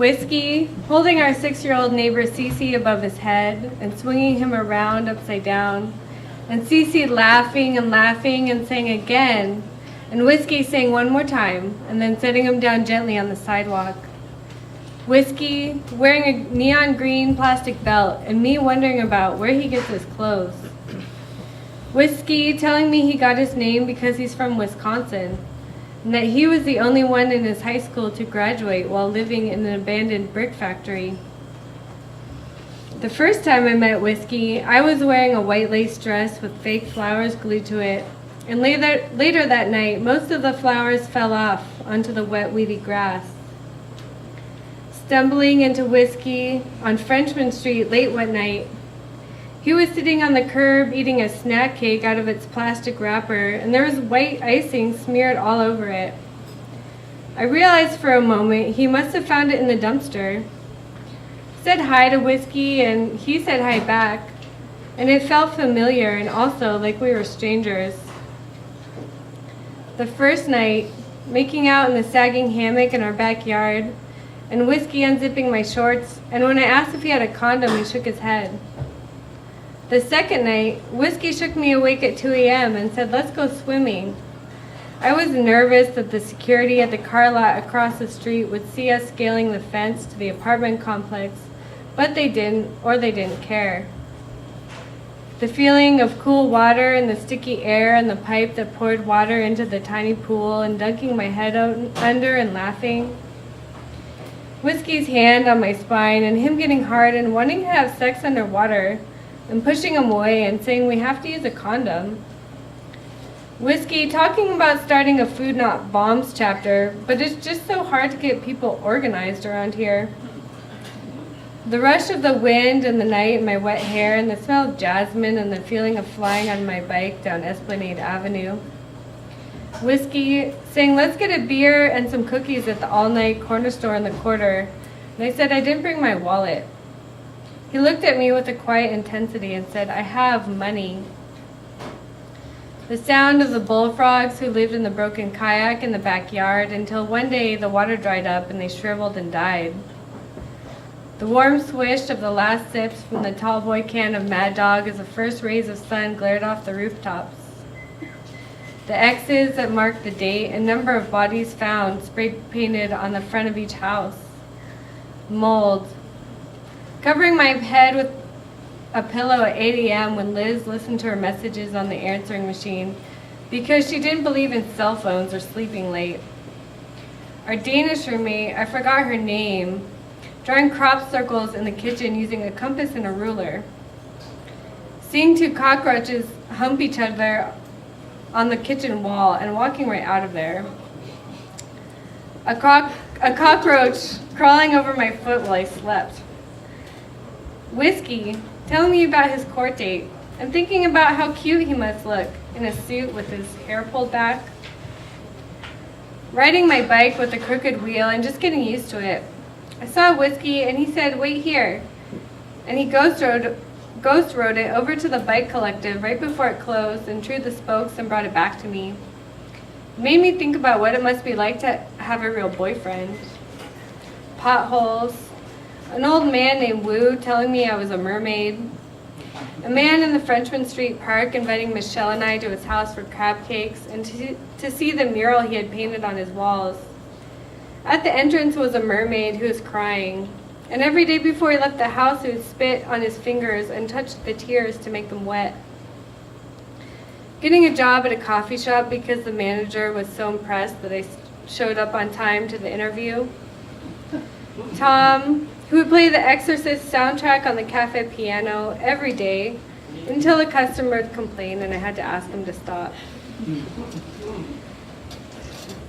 Whiskey, holding our 6-year-old neighbor Cece above his head and swinging him around upside down, and Cece laughing and laughing and saying again, and Whiskey saying one more time, and then setting him down gently on the sidewalk. Whiskey, wearing a neon green plastic belt, and me wondering about where he gets his clothes. Whiskey telling me he got his name because he's from Wisconsin, and that he was the only one in his high school to graduate while living in an abandoned brick factory. The first time I met Whiskey, I was wearing a white lace dress with fake flowers glued to it, and later that night, most of the flowers fell off onto the wet, weedy grass. Stumbling into Whiskey on Frenchman Street late one night, he was sitting on the curb eating a snack cake out of its plastic wrapper, and there was white icing smeared all over it. I realized for a moment he must have found it in the dumpster. I said hi to Whiskey, and he said hi back, and it felt familiar and also like we were strangers. The first night, making out in the sagging hammock in our backyard, and Whiskey unzipping my shorts, and when I asked if he had a condom, he shook his head. The second night, Whiskey shook me awake at 2 a.m. and said, "Let's go swimming." I was nervous that the security at the car lot across the street would see us scaling the fence to the apartment complex, but they didn't, or they didn't care. The feeling of cool water and the sticky air and the pipe that poured water into the tiny pool and dunking my head under and laughing. Whiskey's hand on my spine and him getting hard and wanting to have sex underwater, and pushing him away and saying we have to use a condom. Whiskey talking about starting a Food Not Bombs chapter, but it's just so hard to get people organized around here. The rush of the wind and the night and my wet hair and the smell of jasmine and the feeling of flying on my bike down Esplanade Avenue. Whiskey saying, "Let's get a beer and some cookies at the all-night corner store in the quarter." And I said I didn't bring my wallet. He looked at me with a quiet intensity and said, "I have money." The sound of the bullfrogs who lived in the broken kayak in the backyard until one day the water dried up and they shriveled and died. The warm swish of the last sips from the tall boy can of Mad Dog as the first rays of sun glared off the rooftops. The X's that marked the date and number of bodies found spray painted on the front of each house. Mold. Covering my head with a pillow at 8 a.m. when Liz listened to her messages on the answering machine because she didn't believe in cell phones or sleeping late. Our Danish roommate, I forgot her name, drawing crop circles in the kitchen using a compass and a ruler. Seeing 2 cockroaches hump each other on the kitchen wall and walking right out of there. A cockroach crawling over my foot while I slept. Whiskey telling me about his court date and thinking about how cute he must look in a suit with his hair pulled back. Riding my bike with a crooked wheel and just getting used to it. I saw Whiskey and he said, "Wait here." And he ghost rode it over to the bike collective right before it closed and drew the spokes and brought it back to me. It made me think about what it must be like to have a real boyfriend. Potholes. An old man named Wu telling me I was a mermaid. A man in the Frenchman Street Park inviting Michelle and I to his house for crab cakes and to see the mural he had painted on his walls. At the entrance was a mermaid who was crying, and every day before he left the house he would spit on his fingers and touch the tears to make them wet. Getting a job at a coffee shop because the manager was so impressed that I showed up on time to the interview. Tom, who would play the Exorcist soundtrack on the cafe piano every day until a customer would complain and I had to ask him to stop.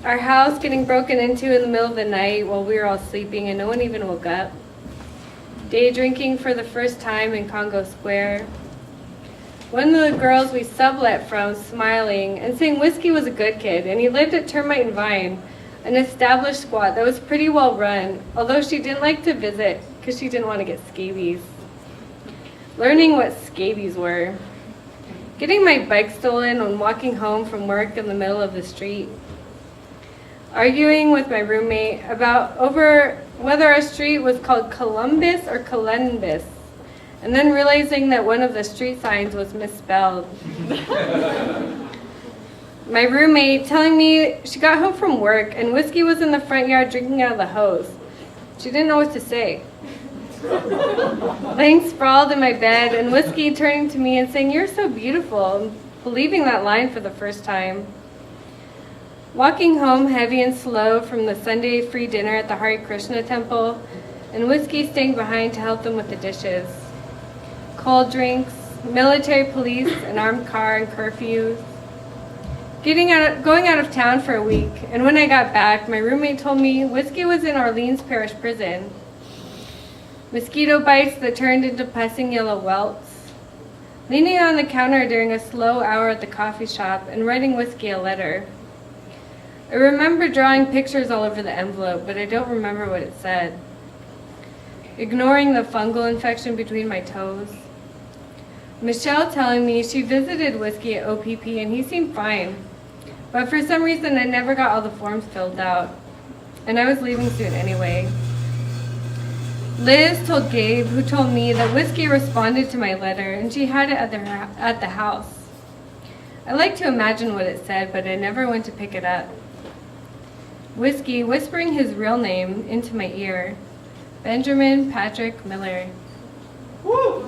Our house getting broken into in the middle of the night while we were all sleeping and no one even woke up. Day drinking for the first time in Congo Square. One of the girls we sublet from smiling and saying Whiskey was a good kid and he lived at Termite and Vine, an established squat that was pretty well run, although she didn't like to visit because she didn't want to get scabies. Learning what scabies were. Getting my bike stolen when walking home from work in the middle of the street. arguing with my roommate about over whether our street was called Columbus or Columbus, and then realizing that one of the street signs was misspelled. My roommate telling me she got home from work and Whiskey was in the front yard drinking out of the hose. She didn't know what to say. Laying sprawled in my bed and Whiskey turning to me and saying, "You're so beautiful," and believing that line for the first time. Walking home heavy and slow from the Sunday free dinner at the Hare Krishna temple, and Whiskey staying behind to help them with the dishes. Cold drinks, military police, an armed car, and curfews. Going out of town for a week, and when I got back, my roommate told me Whiskey was in Orleans Parish Prison. Mosquito bites that turned into pussing yellow welts. Leaning on the counter during a slow hour at the coffee shop and writing Whiskey a letter. I remember drawing pictures all over the envelope, but I don't remember what it said. Ignoring the fungal infection between my toes. Michelle telling me she visited Whiskey at OPP and he seemed fine. But for some reason I never got all the forms filled out. And I was leaving soon anyway. Liz told Gabe, who told me that Whiskey responded to my letter and she had it at the house. I like to imagine what it said, but I never went to pick it up. Whiskey whispering his real name into my ear. Benjamin Patrick Miller. Woo!